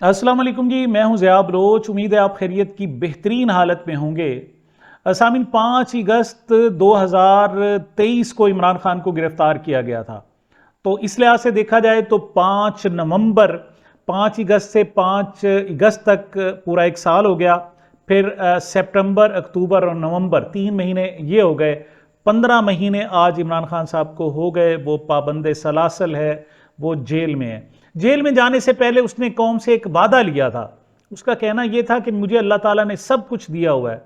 अस्सलाम वालेकुम जी, मैं हूं ज़िया बलोच। उम्मीद है आप खैरियत की बेहतरीन हालत में होंगे। सामीन, 5 अगस्त 2023 को इमरान खान को गिरफ्तार किया गया था। तो इस लिहाज से देखा जाए तो 5 नवंबर, 5 अगस्त से 5 अगस्त तक पूरा एक साल हो गया। फिर सितंबर, अक्टूबर और नवंबर 3 महीने ये हो गए। 15 महीने आज इमरान खान साहब को हो गए। वो पाबंद सलासल है, वो जेल में है। जेल में जाने से पहले उसने कौम से एक वादा लिया था। उसका कहना यह था कि मुझे अल्लाह ताला ने सब कुछ दिया हुआ है,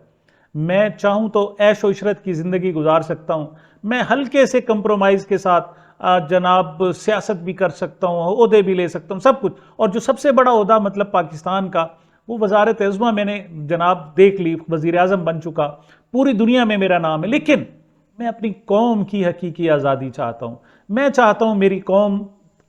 मैं चाहूं तो ऐश इशरत की ज़िंदगी गुजार सकता हूं, मैं हल्के से कंप्रोमाइज़ के साथ जनाब सियासत भी कर सकता हूं, ओहदे भी ले सकता हूं, सब कुछ। और जो सबसे बड़ा ओहदा मतलब पाकिस्तान का, वो वजारत अज़्मा मैंने जनाब देख ली, वज़ीर आज़म बन चुका, पूरी दुनिया में मेरा नाम है। लेकिन मैं अपनी कौम की हकीकी आज़ादी चाहता हूं। मैं चाहता हूं मेरी कौम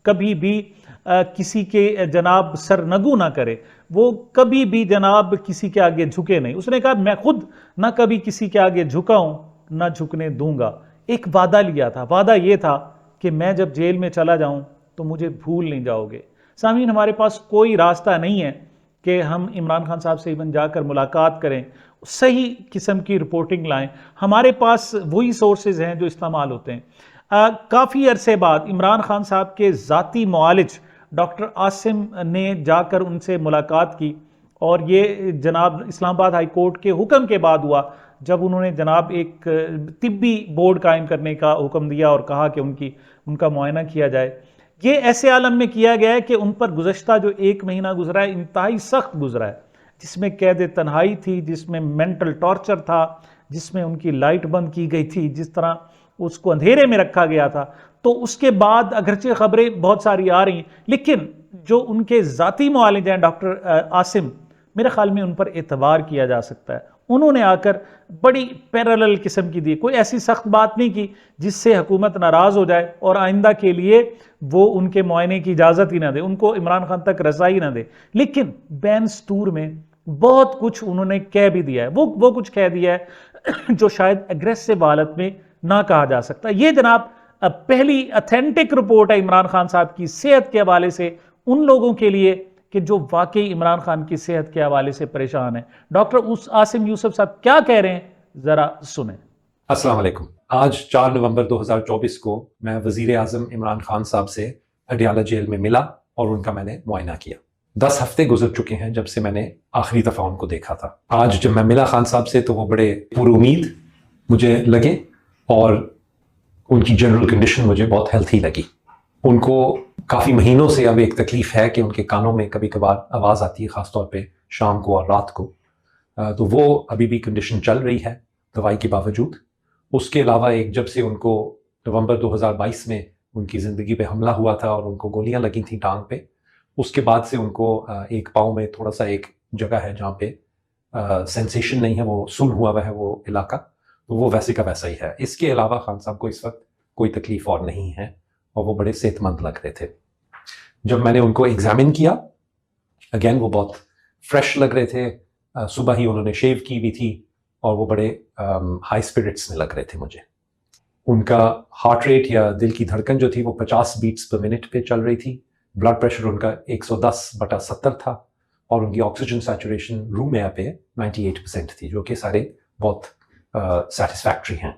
कभी भी किसी के जनाब सरनगू ना करे, वो कभी भी जनाब किसी के आगे झुके नहीं। उसने कहा मैं खुद ना कभी किसी के आगे झुका हूं, ना झुकने दूंगा। एक वादा लिया था, वादा ये था कि मैं जब जेल में चला जाऊं तो मुझे भूल नहीं जाओगे। सामीन, हमारे पास कोई रास्ता नहीं है कि हम इमरान खान साहब से इवन जाकर मुलाकात करें, सही किस्म की रिपोर्टिंग लाएं। हमारे पास वही सोर्सेज हैं जो इस्तेमाल होते हैं। काफ़ी अरसे बाद इमरान खान साहब के ज़ाती मुआलिज डॉक्टर आसिम ने जाकर उनसे मुलाकात की, और ये जनाब इस्लामाबाद हाई कोर्ट के हुक्म के बाद हुआ, जब उन्होंने जनाब एक तिब्बी बोर्ड कायम करने का हुक्म दिया और कहा कि उनका मुआयना किया जाए। ये ऐसे आलम में किया गया है कि उन पर गुज़श्ता जो 1 महीना गुजरा है, इंतहाई सख्त गुजरा है, जिसमें कैद तन्हाई थी, जिसमें मेंटल टॉर्चर था, जिसमें उनकी लाइट बंद की गई थी, जिस तरह उसको अंधेरे में रखा गया था। तो उसके बाद अगरचे खबरें बहुत सारी आ रही, लेकिन जो उनके ज़ाती मुआलिज हैं डॉक्टर आसिम, मेरे ख्याल में उन पर एतबार किया जा सकता है। उन्होंने आकर बड़ी पैरेलल किस्म की दी, कोई ऐसी सख्त बात नहीं की जिससे हुकूमत नाराज़ हो जाए और आइंदा के लिए वो उनके मुआयने की इजाज़त ही ना दे, उनको इमरान खान तक रसाई ना दे। लेकिन बैनस्टूर में बहुत कुछ उन्होंने कह भी दिया है, वो कुछ कह दिया है जो शायद एग्रेसिव हालत में ना कहा जा सकता। ये जनाब पहली ऑथेंटिक रिपोर्ट है इमरान खान साहब की सेहत के हवाले से, उन लोगों के लिए कि जो वाकई इमरान खान की सेहत के हवाले से परेशान है। डॉक्टर उस आसिम यूसुफ साहब क्या कह रहे हैं, जरा सुने। अस्सलाम वालेकुम। आज 4 नवंबर 2024 को मैं वजीर आजम इमरान खान साहब से अडियाला जेल में मिला और उनका मैंने मुआयना किया। 10 हफ्ते गुजर चुके हैं जब से मैंने आखिरी दफा उनको देखा था। आज जब मैं मिला खान साहब से तो वो बड़े पुरुमीद मुझे लगे और उनकी जनरल कंडीशन मुझे बहुत हेल्थी लगी। उनको काफ़ी महीनों से अब एक तकलीफ है कि उनके कानों में कभी कभार आवाज़ आती है, ख़ासतौर पे शाम को और रात को। तो वो अभी भी कंडीशन चल रही है दवाई के बावजूद। उसके अलावा एक जब से उनको नवंबर 2022 में उनकी ज़िंदगी पे हमला हुआ था और उनको गोलियां लगी थी टांग पे, उसके बाद से उनको एक पाँव में थोड़ा सा एक जगह है जहाँ पे सेंसेशन नहीं है, वो सुन हुआ है वो इलाका, तो वो वैसे का वैसा ही है। इसके अलावा खान साहब को इस वक्त कोई तकलीफ और नहीं है और वो बड़े सेहतमंद लग रहे थे। जब मैंने उनको एग्जामिन किया, अगेन वो बहुत फ्रेश लग रहे थे। सुबह ही उन्होंने शेव की हुई थी और वो बड़े हाई स्पिरिट्स में लग रहे थे मुझे। उनका हार्ट रेट या दिल की धड़कन जो थी वो 50 बीट्स पर मिनट पे चल रही थी। ब्लड प्रेशर उनका 110/70 था और उनकी ऑक्सीजन सैचुरेशन रूम एयर पे 98% थी, जो कि सारे बहुत सेटिस्फैक्ट्री हैं।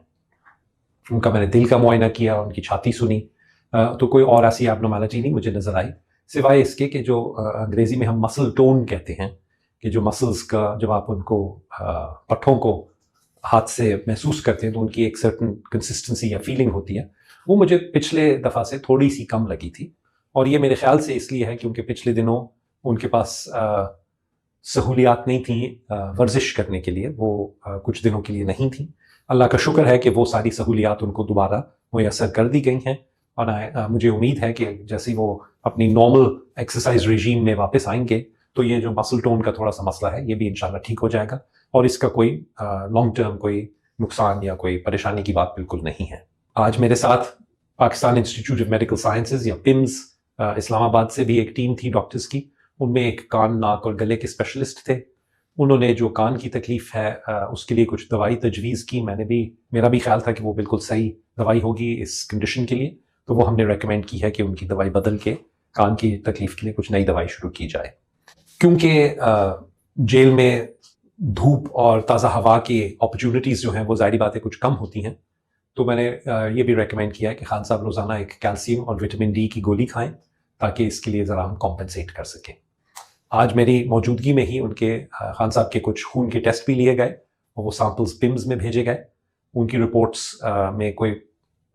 उनका मैंने दिल का मुआयना किया, उनकी छाती सुनी, तो कोई और ऐसी एबनॉर्मैलिटी नहीं मुझे नज़र आई, सिवाय इसके कि जो अंग्रेज़ी में हम मसल टोन कहते हैं, कि जो मसल्स का जब आप उनको पट्ठों को हाथ से महसूस करते हैं तो उनकी एक सर्टन कंसिस्टेंसी या फीलिंग होती है, वो मुझे पिछले दफ़ा से थोड़ी सी कम लगी थी। और ये मेरे ख्याल से इसलिए है क्योंकि पिछले दिनों उनके पास सहूलियात नहीं थी वर्जिश करने के लिए, वो कुछ दिनों के लिए नहीं थी। अल्लाह का शुक्र है कि वो सारी सहूलियात उनको दोबारा मुयसर कर दी गई हैं और मुझे उम्मीद है कि जैसे वो अपनी नॉर्मल एक्सरसाइज रेजीम में वापस आएंगे तो ये जो मसल टोन का थोड़ा सा मसला है ये भी इंशाल्लाह ठीक हो जाएगा और इसका कोई लॉन्ग टर्म कोई नुकसान या कोई परेशानी की बात बिल्कुल नहीं है। आज मेरे साथ Pakistan institute of medical sciences या पिम्स इस्लामाबाद से भी एक टीम थी डॉक्टर्स की। उनमें एक कान, नाक और गले के स्पेशलिस्ट थे। उन्होंने जो कान की तकलीफ है उसके लिए कुछ दवाई तजवीज़ की। मेरा भी ख्याल था कि वो बिल्कुल सही दवाई होगी इस कंडीशन के लिए, तो वो हमने रेकमेंड की है कि उनकी दवाई बदल के कान की तकलीफ के लिए कुछ नई दवाई शुरू की जाए। क्योंकि जेल में धूप और ताज़ा हवा की अपॉर्चुनिटीज़ जो हैं वो ज़ाहिर बात है कुछ कम होती हैं, तो मैंने ये भी रेकमेंड किया है कि खान साहब रोज़ाना एक कैल्शियम और विटामिन डी की गोली खाएं ताकि इसके लिए ज़रा हम कॉम्पनसेट कर सकें। आज मेरी मौजूदगी में ही उनके खान साहब के कुछ खून के टेस्ट भी लिए गए और वो सैंपल्स पिम्स में भेजे गए। उनकी रिपोर्ट्स में कोई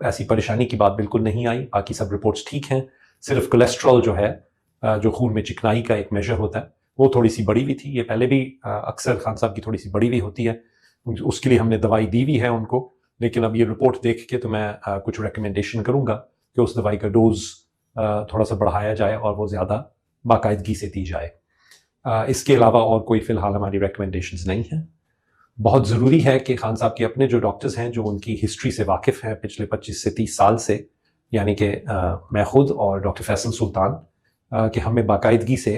ऐसी परेशानी की बात बिल्कुल नहीं आई, बाकी सब रिपोर्ट्स ठीक हैं। सिर्फ कोलेस्ट्रॉल जो है, जो खून में चिकनाई का एक मेजर होता है, वो थोड़ी सी बढ़ी हुई थी। ये पहले भी अक्सर खान साहब की थोड़ी सी बढ़ी हुई होती है, उसके लिए हमने दवाई दी हुई है उनको, लेकिन अब ये रिपोर्ट देख के तो मैं कुछ रिकमेंडेशन करूँगा कि उस दवाई का डोज थोड़ा सा बढ़ाया जाए और वो ज़्यादा बाकायदगी से दी जाए। इसके अलावा और कोई फ़िलहाल हमारी रिकमेंडेशंस नहीं हैं। बहुत ज़रूरी है कि खान साहब के अपने जो डॉक्टर्स हैं, जो उनकी हिस्ट्री से वाकिफ़ हैं पिछले 25 से 30 साल से, यानी कि मैं ख़ुद और डॉक्टर फैसल सुल्तान, कि हमें बाकायदगी से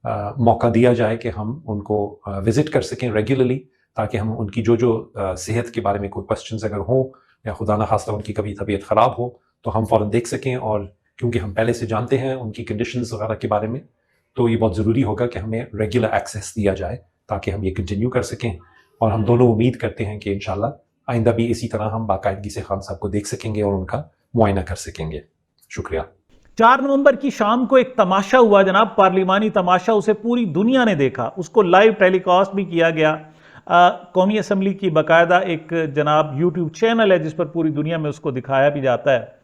मौका दिया जाए कि हम उनको विज़िट कर सकें रेगुलरली, ताकि हम उनकी जो सेहत के बारे में कोई क्वेश्चंस अगर हों या खुदा न खास्ता उनकी कभी तबीयत ख़राब हो तो हम फ़ौरन देख सकें। और क्योंकि हम पहले से जानते हैं उनकी कंडीशंस वगैरह के बारे में, तो ये बहुत ज़रूरी होगा कि हमें रेगुलर एक्सेस दिया जाए ताकि हम ये कंटिन्यू कर सकें। और हम दोनों उम्मीद करते हैं कि इंशाल्लाह आइंदा भी इसी तरह हम बाकायदगी से खान साहब को देख सकेंगे और उनका मुआयना कर सकेंगे। शुक्रिया। 4 नवंबर की शाम को एक तमाशा हुआ जनाब, पार्लिमानी तमाशा। उसे पूरी दुनिया ने देखा, उसको लाइव टेलीकास्ट भी किया गया। कौमी असम्बली की बाकायदा एक जनाब यूट्यूब चैनल है जिस पर पूरी दुनिया में उसको दिखाया भी जाता है,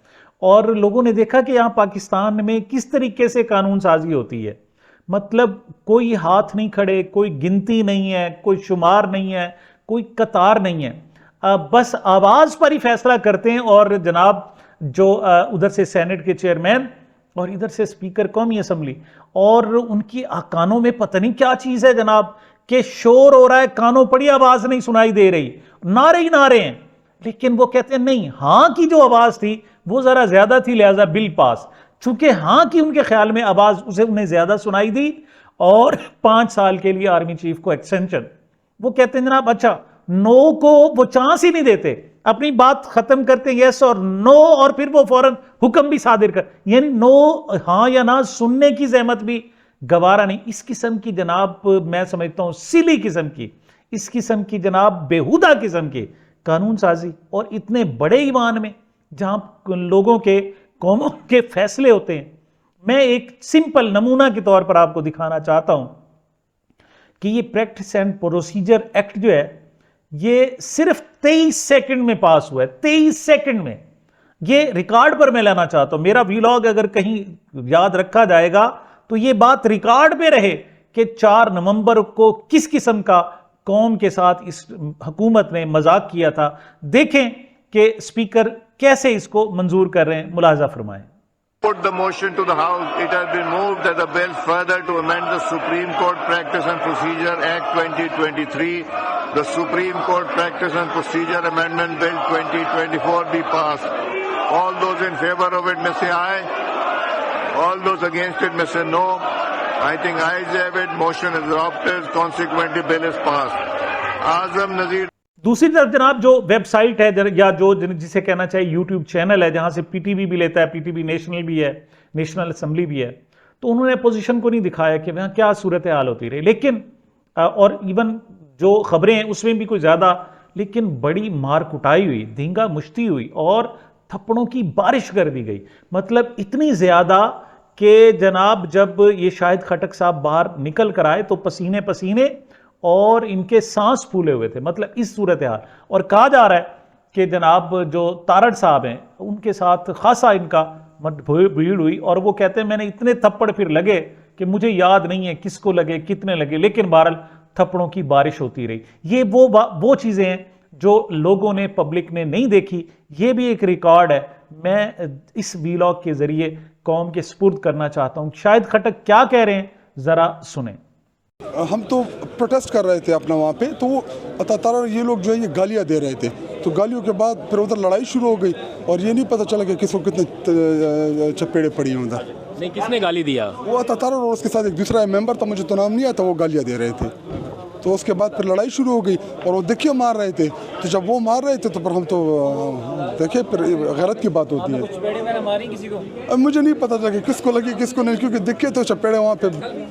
और लोगों ने देखा कि यहाँ पाकिस्तान में किस तरीके से कानून साजी होती है। मतलब कोई हाथ नहीं खड़े, कोई गिनती नहीं है, कोई शुमार नहीं है, कोई कतार नहीं है, बस आवाज़ पर ही फैसला करते हैं। और जनाब जो उधर से सेनेट के चेयरमैन और इधर से स्पीकर कौमी असम्बली, और उनकी कानों में पता नहीं क्या चीज़ है जनाब, कि शोर हो रहा है, कानों पड़ी आवाज़ नहीं सुनाई दे रही, नारे ही नारे हैं, लेकिन वो कहते हैं नहीं, हाँ की जो आवाज़ थी वो ज़रा ज़्यादा थी, लिहाजा बिल पास। चूंकि हाँ की उनके ख्याल में आवाज़ उसे उन्हें ज़्यादा सुनाई दी, और 5 साल के लिए आर्मी चीफ को एक्सटेंशन। वो कहते हैं जनाब अच्छा, नो को वो चांस ही नहीं देते, अपनी बात खत्म करते यस और नो, और फिर वो फौरन हुक्म भी सादिर कर, यानी नो हाँ या ना सुनने की जहमत भी गवारा नहीं। इस किस्म की जनाब मैं समझता हूं सिली किस्म की, इस किस्म की जनाब बेहुदा किस्म की कानून साजी, और इतने बड़े ईवान में जहां लोगों के कौमों के फैसले होते हैं। मैं एक सिंपल नमूना के तौर पर आपको दिखाना चाहता हूं कि ये प्रैक्टिस एंड प्रोसीजर एक्ट जो है ये सिर्फ 23 सेकंड में पास हुआ है, 23 सेकंड में। ये रिकॉर्ड पर मैं लाना चाहता हूं, मेरा व्लॉग अगर कहीं याद रखा जाएगा तो ये बात रिकॉर्ड पे रहे कि 4 नवंबर को किस किस्म का कौम के साथ इस हुकूमत ने मजाक किया था। देखें कि स्पीकर कैसे इसको मंजूर कर रहे हैं, मुलाजा फरमाएं। Put the motion to the House. It has been moved that the bill further to amend the Supreme Court Practice and Procedure Act 2023, the Supreme Court Practice and Procedure Amendment Bill 2024 be passed. All those in favor of it may say aye. All those against it may say no. I think ayes have it. Motion is adopted. Consequently, bill is passed. Azam Nazir. दूसरी तरफ जनाब जो website है या जो जिसे कहना चाहिए यूट्यूब चैनल है, जहां से पीटीवी भी लेता है, पीटीवी नेशनल भी है, नेशनल असम्बली भी है, तो उन्होंने अपोजिशन को नहीं दिखाया कि वहां क्या सूरत हाल होती रही। लेकिन और इवन जो खबरें हैं उसमें भी कोई ज्यादा, लेकिन बड़ी मार कुटाई हुई, धींगा मुश्ती हुई और थप्पड़ों की बारिश कर दी गई। मतलब इतनी ज्यादा कि जनाब जब ये शाहिद खटक साहब बाहर निकल कर आए तो पसीने पसीने और इनके सांस फूले हुए थे। मतलब इस सूरत हाल। और कहा जा रहा है कि जनाब जो तारड़ साहब हैं उनके साथ खासा इनका भीड़ हुई, और वो कहते हैं मैंने इतने थप्पड़ फिर लगे कि मुझे याद नहीं है किसको लगे, कितने लगे, लेकिन बहरहाल थप्पड़ों की बारिश होती रही। ये वो चीज़ें हैं जो लोगों ने, पब्लिक ने नहीं देखी। ये भी एक रिकॉर्ड है, मैं इस वीलॉग के जरिए कौम के सुपुर्द करना चाहता हूँ। शाहिद खटक क्या कह रहे हैं ज़रा सुने। हम तो प्रोटेस्ट कर रहे थे अपना वहाँ पे, तो वो ये लोग जो है ये गालियाँ दे रहे थे, तो गालियों के बाद फिर उधर लड़ाई शुरू हो गई और ये नहीं पता चला कि किसको कितने चपेड़े पड़ी हैं उधर। नहीं, किसने गाली दिया? वो और उसके साथ एक दूसरा मेंबर था, मुझे तो नाम नहीं आता, वो गालियाँ दे रहे थे। तो उसके बाद फिर लड़ाई शुरू हो गई और वो देखिए मार रहे थे। तो जब वो मार रहे थे तो फिर हम तो देखे फिर गैरत की बात होती है। चपेड़े मैंने मारी किसी को? अब मुझे नहीं पता था कि किसको लगी किसको नहीं, क्योंकि दिखे तो चपेड़े वहाँ पे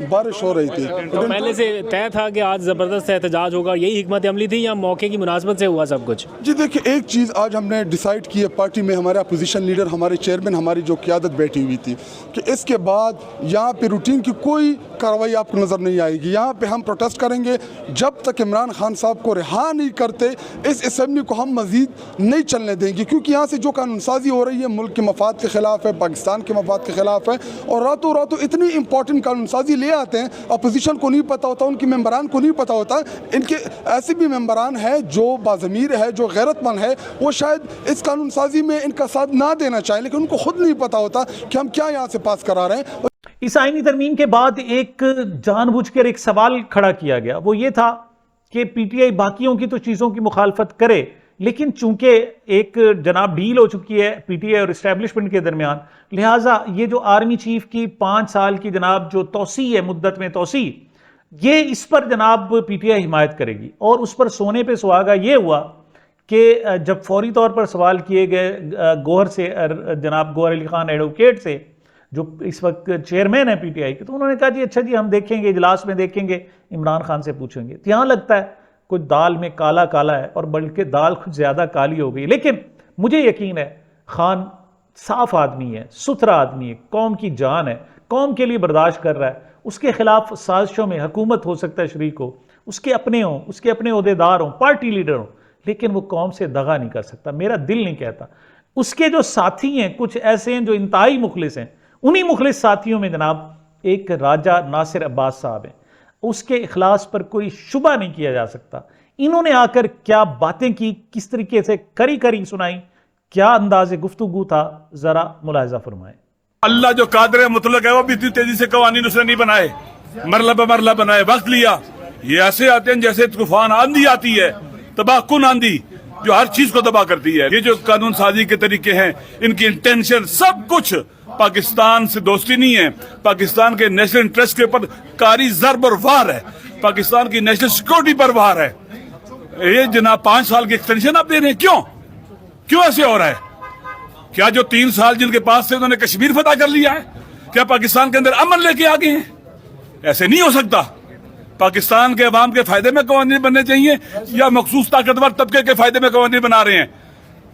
बारिश हो रही थी। तो पहले से तय था कि आज ज़बरदस्त एहतजाज होगा, यही हिकमत अमली थी या मौके की मुनासबत से हुआ सब कुछ? जी देखिए, एक चीज़ आज हमने डिसाइड की है पार्टी में, हमारे अपोजिशन लीडर, हमारे चेयरमैन, हमारी जो क़यादत बैठी हुई थी कि इसके बाद यहाँ पे रूटीन की कोई कार्रवाई आपको नज़र नहीं आएगी। यहाँ पे हम प्रोटेस्ट करेंगे जब तक इमरान खान साहब को रिहा नहीं करते, इस असम्बली को हम मज़ीद नहीं चलने देंगे, क्योंकि यहाँ से जो कानून साजी हो रही है मुल्क के मफाद के ख़िलाफ़ है, पाकिस्तान के मफाद के ख़िलाफ़ है। और रातों रातों इतनी इंपॉर्टेंट कानून साजी ले आते हैं, अपोजिशन को नहीं पता होता, उनके मेम्बरान को नहीं पता होता। इनके ऐसे भी मेम्बरान हैं जो बाज़मीर है, जो गैरतमंद है, वो शायद इस कानून साजी में इनका साथ ना देना चाहें, लेकिन उनको खुद नहीं पता होता कि हम क्या यहाँ से पास करा रहे हैं। इस आईनी तरमीम के बाद एक जानबूझकर एक सवाल खड़ा किया गया, वो ये था कि पीटीआई बाकियों की तो चीज़ों की मुखालफत करे, लेकिन चूंकि एक जनाब डील हो चुकी है पीटीआई और इस्टेब्लिशमेंट के दरमियान, लिहाजा ये जो आर्मी चीफ की 5 साल की जनाब जो तोसी है, मुद्दत में तोसी, ये इस पर जनाब पीटीआई हिमायत करेगी। और उस पर सोने पे सुहागा ये हुआ कि जब फौरी तौर पर सवाल किए गए गौहर से, जनाब गौहर अली खान एडवोकेट से, जो इस वक्त चेयरमैन है पीटीआई के, तो उन्होंने कहा जी अच्छा जी हम देखेंगे, इजलास में देखेंगे, इमरान खान से पूछेंगे। तो यहाँ लगता है कुछ दाल में काला काला है, और बल्कि दाल कुछ ज़्यादा काली हो गई। लेकिन मुझे यकीन है खान साफ आदमी है, सुथरा आदमी है, कौम की जान है, कौम के लिए बर्दाश्त कर रहा है। उसके खिलाफ साजिशों में हुकूमत हो सकता है शरीक हो, उसके अपने हों, उसके अपने ओहदेदार हों, पार्टी लीडर हों, लेकिन वो कौम से दगा नहीं कर सकता। मेरा दिल नहीं कहता। उसके जो साथी हैं कुछ ऐसे हैं जो इंतहाई मुखलिस हैं, उन्हीं मुखलिस साथियों में जनाब एक राजा नासिर अब्बास साहब हैं। उसके इखलास पर कोई शुबा नहीं किया जा सकता। इन्होंने आकर क्या बातें की, किस तरीके से करी करी सुनाई, क्या अंदाज़े गुफ्तगू था, जरा मुलाहिजा फरमाएं। अल्लाह जो कादर मुतलक है वो भी इतनी तेजी से कवानीन उसने नहीं बनाए, मरला ब मरला बनाए, वक्त लिया। ये ऐसे आते हैं जैसे तूफान आंधी आती है, तबाहकुन आंधी जो हर चीज को तबाह करती है। ये जो कानून साजी के तरीके हैं, इनकी इंटेंशन, सब कुछ पाकिस्तान से दोस्ती नहीं है, पाकिस्तान के नेशनल इंटरेस्ट के ऊपर कारी ज़र्ब और वार है, पाकिस्तान की नेशनल सिक्योरिटी पर वार है। ये जनाब 5 साल की एक्सटेंशन आप दे रहे हैं, क्यों ऐसे हो रहा है? क्या जो 3 साल जिनके पास थे उन्होंने कश्मीर फतह कर लिया है? क्या पाकिस्तान के अंदर अमन लेके आ गए हैं? ऐसे नहीं हो सकता। पाकिस्तान के अवाम के फायदे में कवानीन बनने चाहिए या मखसूस ताकतवर तबके के फायदे में कवानीन बना रहे हैं?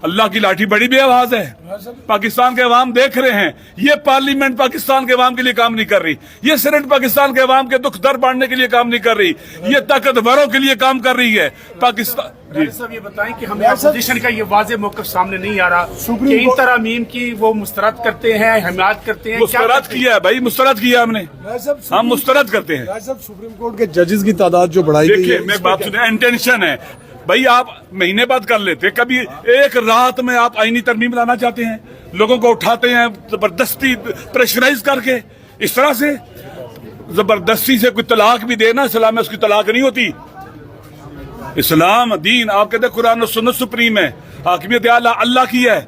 अल्लाह की लाठी बड़ी बेआवाज है। पाकिस्तान के अवाम देख रहे हैं, ये पार्लियामेंट पाकिस्तान के अवाम के लिए काम नहीं कर रही, ये सेनेट पाकिस्तान के अवाम के दुख दर्द बांटने के लिए काम नहीं कर रही, ये ताकतवरों के लिए काम कर रही है। पाकिस्तान साहब ये बताएं कि हमें अपोजिशन का ये वाज़ेह मौक़िफ़ सामने नहीं आ रहा कि इन तरमीम की वो मुस्तरद करते हैं, हिमायत करते हैं। मुस्तरद किया है भाई, मुस्तरद किया हमने, हम मुस्तरद करते हैं। सुप्रीम कोर्ट के जजेस की तादाद जो बढ़ाई गई है, देखिए मैं बात सुने, इंटेंशन है भाई, आप महीने बाद कर लेते, कभी एक रात में आप आईनी तरमीम लाना चाहते हैं, लोगों को उठाते हैं जबरदस्ती प्रेशराइज करके, इस तरह से जबरदस्ती से कोई तलाक भी देना, इस्लाम में उसकी तलाक नहीं होती। इस्लाम दीन आप कहते कुरान और सुन्नत सुप्रीम है, हाकिमियत आला अल्लाह की है,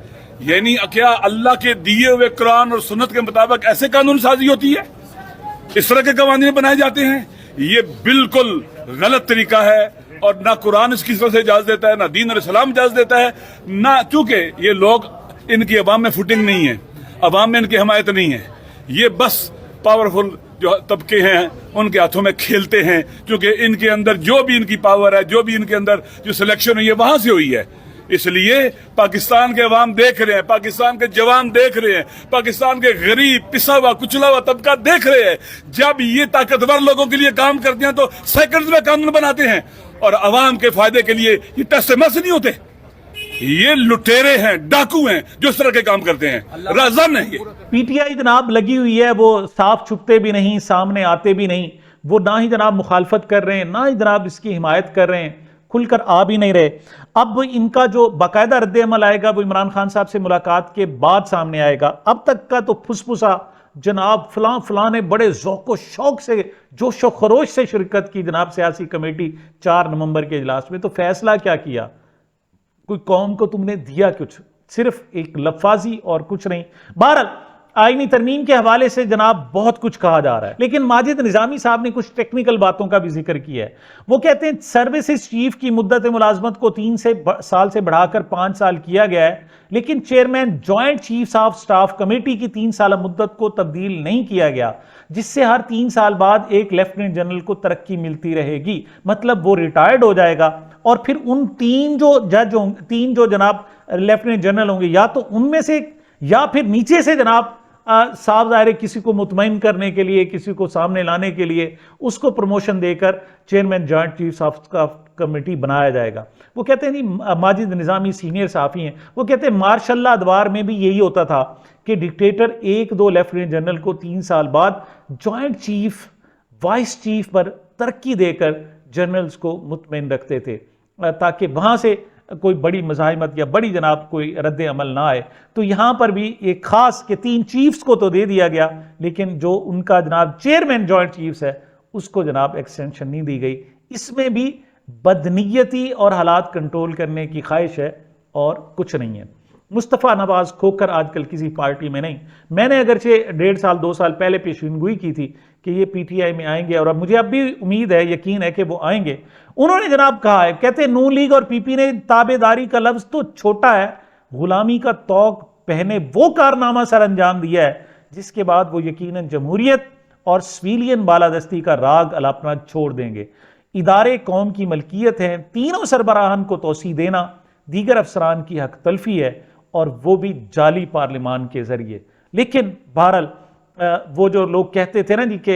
यानी क्या अल्लाह के दिए हुए कुरान और सुन्नत के मुताबिक ऐसे कानून साजी होती है? इस तरह के कवानीन बनाए जाते हैं? ये बिल्कुल गलत तरीका है, और ना कुरान इसकी तरह से इजाजत देता है, ना दीन और इस्लाम इजाजत देता है, ना, चूंकि ये लोग, इनकी अवाम में फुटिंग नहीं है, अवाम में इनकी हमायत नहीं है, ये बस पावरफुल जो तबके हैं उनके हाथों में खेलते हैं, क्योंकि इनके अंदर जो भी इनकी पावर है, जो भी इनके अंदर जो सिलेक्शन हुई है वहां से हुई है। इसलिए पाकिस्तान के अवाम देख रहे हैं, पाकिस्तान के जवान देख रहे हैं, पाकिस्तान के गरीब पिसा हुआ कुचला हुआ तबका देख रहे हैं। जब ये ताकतवर लोगों के लिए काम करते हैं तो सेकंड्स में कानून बनाते हैं, और अवाम के फायदे के लिए ये टस्टमस नहीं होते। ये लुटेरे हैं, डाकू हैं जो इस तरह के काम करते हैं, राजन है ये। पीटीआई जनाब लगी हुई है, वो साफ छुपते भी नहीं, सामने आते भी नहीं, वो ना ही जनाब मुखालफत कर रहे हैं, ना ही जनाब इसकी हिमायत कर रहे हैं, खुलकर आ भी नहीं रहे। अब इनका जो बाकायदा रद्द अमल आएगा वो इमरान खान साहब से मुलाकात के बाद सामने आएगा। अब तक का तो फुसफुसा जनाब फलां ने बड़े ज़ौक़ व शौक़ से, जोश व खरोश से शिरकत की जनाब सियासी कमेटी 4 नवंबर के इजलास में, तो फैसला क्या किया? कोई कौम को तुमने दिया कुछ? सिर्फ एक लफाजी और कुछ नहीं। बहरहाल आईनी तरमीम के हवाले से जनाब बहुत कुछ कहा जा रहा है, लेकिन माजिद निजामी साहब ने कुछ टेक्निकल बातों का भी जिक्र किया है। वो कहते हैं सर्विसेज चीफ की मुद्दत मुलाजमत को 3 साल से बढ़ाकर 5 साल किया गया है, लेकिन chairman joint chiefs of staff committee की 3 साल मुद्दत को तब्दील नहीं किया गया, जिससे हर 3 साल बाद एक लेफ्टिनेंट जनरल को तरक्की मिलती रहेगी। मतलब वो रिटायर्ड हो जाएगा और फिर उन 3 जो जज होंगे, 3 जो जनाब लेफ्टिनेंट जनरल होंगे, या तो उनमें से या फिर नीचे से जनाब साफ ज़ाहिर किसी को मुतमईन करने के लिए, किसी को सामने लाने के लिए उसको प्रमोशन देकर chairman joint chiefs of staff committee बनाया जाएगा। वो कहते हैं जी, माजिद निजामी सीनियर साफ़ी हैं, वो कहते हैं मार्शल अदवार में भी यही होता था कि डिक्टेटर 1-2 लेफ्टिनेंट जनरल को 3 साल बाद जॉइंट चीफ, वाइस चीफ पर तरक्की देकर जनरल्स को मुतमईन रखते थे, ताकि वहाँ से कोई बड़ी मज़ाहिमत या बड़ी जनाब कोई रद्द अमल ना आए। तो यहाँ पर भी एक खास के 3 चीफ्स को तो दे दिया गया, लेकिन जो उनका जनाब चेयरमैन जॉइंट चीफ्स है उसको जनाब एक्सटेंशन नहीं दी गई। इसमें भी बदनीयती और हालात कंट्रोल करने की ख्वाहिश है और कुछ नहीं है। मुस्तफ़ा नवाज खोकर आजकल किसी पार्टी में नहीं। मैंने अगरचे 1.5 साल 2 साल पहले पेशेनगोई की थी कि ये पीटीआई में आएंगे, और अब मुझे अब भी उम्मीद है, यकीन है कि वो आएंगे। उन्होंने जनाब कहा है, कहते हैं नून लीग और पीपी ने ताबेदारी का लफ्ज़ तो छोटा है, गुलामी का तौक पहने वो कारनामा सर अंजाम दिया है जिसके बाद वो यकीनन जमहूरियत और सिविलियन बालादस्ती का राग अलापना छोड़ देंगे। इदारे कौम की मलकियत हैं, तीनों सरबराहान को तोसी देना दीगर अफसरान की हक तलफी है, और वो भी जाली पार्लिमान के जरिए। लेकिन बहरहाल वो जो लोग कहते थे ना जी कि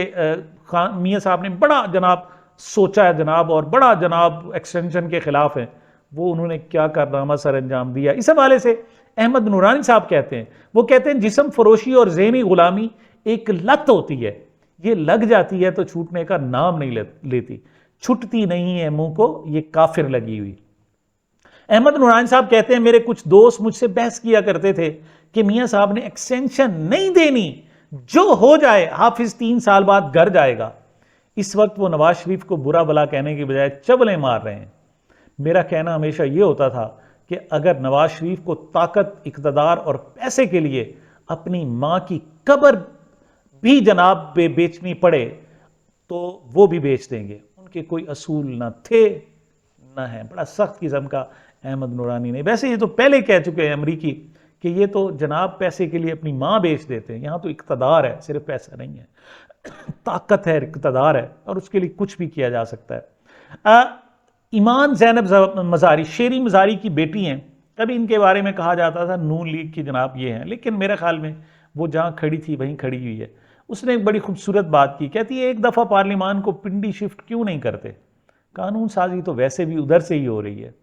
मियाँ साहब ने बड़ा जनाब सोचा है जनाब, और बड़ा जनाब एक्सटेंशन के खिलाफ हैं, वो उन्होंने क्या कारनामा सर अंजाम दिया। इस हवाले से अहमद नूरानी साहब कहते हैं, वो कहते हैं जिस्म फरोशी और ज़हनी गुलामी एक लत होती है, ये लग जाती है तो छूटने का नाम नहीं लेती, छुटती नहीं है मुंह को ये काफिर लगी हुई। अहमद नूरानी साहब कहते हैं, मेरे कुछ दोस्त मुझसे बहस किया करते थे कि मियाँ साहब ने एक्सटेंशन नहीं देनी, जो हो जाए हाफिज 3 साल बाद घर जाएगा। इस वक्त वो नवाज शरीफ को बुरा भला कहने की बजाय चबलें मार रहे हैं। मेरा कहना हमेशा ये होता था कि अगर नवाज शरीफ को ताकत, इक़्तिदार और पैसे के लिए अपनी माँ की कब्र भी जनाब बेचनी पड़े तो वो भी बेच देंगे। उनके कोई असूल ना थे ना है। बड़ा सख्त किस्म का अहमद नूरानी ने, वैसे ये तो पहले कह चुके हैं अमरीकी कि ये तो जनाब पैसे के लिए अपनी माँ बेच देते हैं। यहाँ तो इक़्तिदार है, सिर्फ पैसा नहीं है, ताकत है, इक़्तिदार है, और उसके लिए कुछ भी किया जा सकता है। ईमान ज़ैनब मज़ारी शेरी मज़ारी की बेटी हैं। कभी इनके बारे में कहा जाता था नून लीग की जनाब ये हैं, लेकिन मेरे ख्याल में वो जहाँ खड़ी थी वहीं खड़ी हुई है। उसने एक बड़ी खूबसूरत बात की, कहती है एक दफ़ा पार्लियामान को पिंडी शिफ्ट क्यों नहीं करते, कानून साजी तो वैसे भी उधर से ही हो रही है,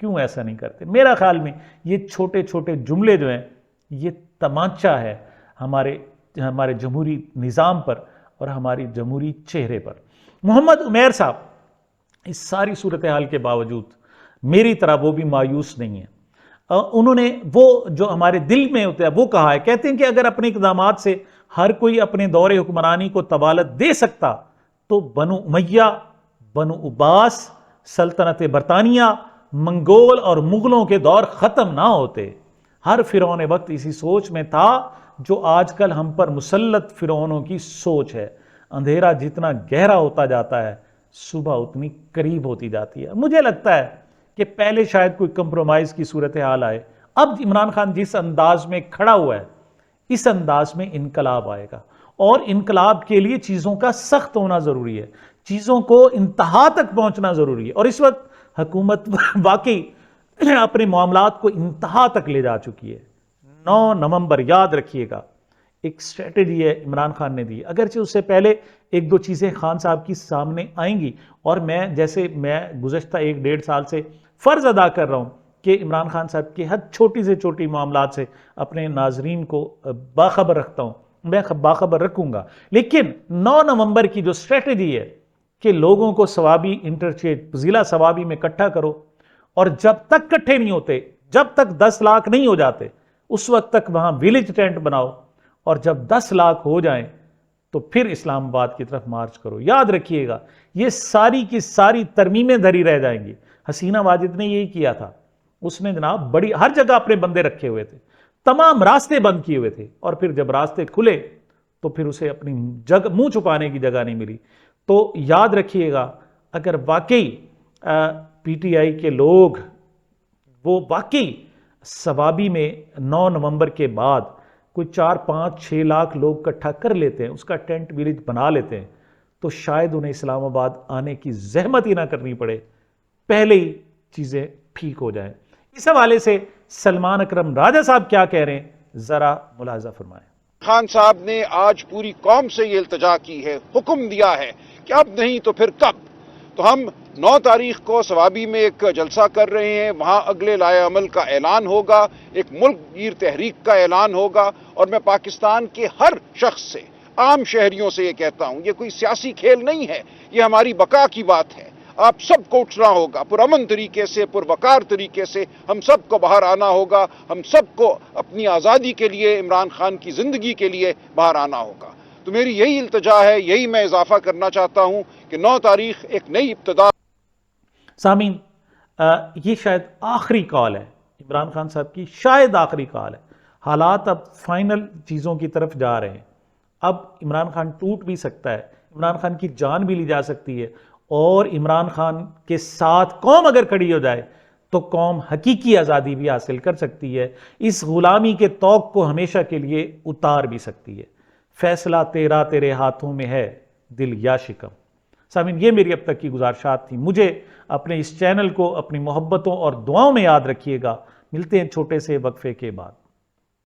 क्यों ऐसा नहीं करते। मेरा ख्याल में ये छोटे छोटे जुमले जो हैं ये तमाचा है हमारे जमहूरी निज़ाम पर और हमारी जमहूरी चेहरे पर। मोहम्मद उमैर साहब इस सारी सूरत हाल के बावजूद मेरी तरह वो भी मायूस नहीं है। उन्होंने वो जो हमारे दिल में होता है वो कहा है, कहते हैं कि अगर अपने इक़दामात से हर कोई अपने दौरे हुक्मरानी को तबालत दे सकता तो बनु उमैया, बनु उबास, सल्तनत बरतानिया, मंगोल और मुगलों के दौर ख़त्म ना होते। हर फ़िरौन वक्त इसी सोच में था जो आजकल हम पर मुसल्लत फ़िरौनों की सोच है। अंधेरा जितना गहरा होता जाता है सुबह उतनी करीब होती जाती है। मुझे लगता है कि पहले शायद कोई कंप्रोमाइज़ की सूरत हाल आए, अब इमरान खान जिस अंदाज में खड़ा हुआ है इस अंदाज में इनकलाब आएगा, और इनकलाब के लिए चीज़ों का सख्त होना ज़रूरी है, चीज़ों को इंतहा तक पहुँचना ज़रूरी है। और इस वक्त हुकूमत वाकई अपने मामलात को इंतहा तक ले जा चुकी है। 9 नवंबर याद रखिएगा, एक स्ट्रेटजी है इमरान खान ने दी, अगरचे उससे पहले 1-2 चीज़ें खान साहब की सामने आएंगी, और मैं गुज़श्ता 1-1.5 साल से फ़र्ज़ अदा कर रहा हूँ कि इमरान खान साहब के हर छोटी से छोटी मामलात से अपने नाजरीन को बाखबर रखता हूँ, मैं बाखबर रखूँगा। लेकिन 9 नवंबर की जो स्ट्रेटजी है कि लोगों को सवाबी इंटरचेंज ज़िला सवाबी में इकट्ठा करो, और जब तक इकट्ठे नहीं होते, जब तक 10 लाख नहीं हो जाते उस वक्त तक वहाँ विलेज टेंट बनाओ, और जब 10 लाख हो जाएं तो फिर इस्लामाबाद की तरफ मार्च करो। याद रखिएगा ये सारी की सारी तरमीमें धरी रह जाएंगी। हसीना वाजिद ने यही किया था, उसने जनाब बड़ी हर जगह अपने बंदे रखे हुए थे, तमाम रास्ते बंद किए हुए थे, और फिर जब रास्ते खुले तो फिर उसे अपनी मुंह छुपाने की जगह नहीं मिली। तो याद रखिएगा, अगर वाकई पीटीआई के लोग वो वाकई सवाबी में 9 नवंबर के बाद कोई 4, 5, 6 लाख लोग इकट्ठा कर लेते हैं, उसका टेंट विलेज बना लेते हैं, तो शायद उन्हें इस्लामाबाद आने की जहमत ही ना करनी पड़े, पहले ही चीज़ें ठीक हो जाएं। इस हवाले से सलमान अकरम राजा साहब क्या कह रहे हैं, ज़रा मुलाहजा फरमाएं। खान साहब ने आज पूरी कौम से ये इल्तिजा की है, हुक्म दिया है कि अब नहीं तो फिर कब। तो हम 9 तारीख को सवाबी में एक जलसा कर रहे हैं, वहाँ अगले लाए अमल का ऐलान होगा, एक मुल्क गिर तहरीक का ऐलान होगा। और मैं पाकिस्तान के हर शख्स से, आम शहरियों से ये कहता हूँ, ये कोई सियासी खेल नहीं है, ये हमारी बका की बात है। आप सबको उठना होगा, पुरअमन तरीके से, पुरवकार तरीके से, हम सबको बाहर आना होगा, हम सबको अपनी आज़ादी के लिए, इमरान खान की ज़िंदगी के लिए बाहर आना होगा। तो मेरी यही इल्तिजा है, यही मैं इजाफा करना चाहता हूँ कि 9 तारीख एक नई इब्तिदा। सामीन, ये शायद आखिरी कॉल है इमरान खान साहब की, शायद आखिरी कॉल है। हालात अब फाइनल चीज़ों की तरफ जा रहे हैं। अब इमरान खान टूट भी सकता है, इमरान खान की जान भी ली जा सकती है, और इमरान खान के साथ कौम अगर खड़ी हो जाए तो कौम हकीकी आज़ादी भी हासिल कर सकती है, इस गुलामी के तौक को हमेशा के लिए उतार भी सकती है। फैसला तेरा तेरे हाथों में है, दिल या शिकम। सामीन, ये मेरी अब तक की गुजारिशात थी। मुझे अपने इस चैनल को अपनी मोहब्बतों और दुआओं में याद रखिएगा। मिलते हैं छोटे से वक्फे के बाद।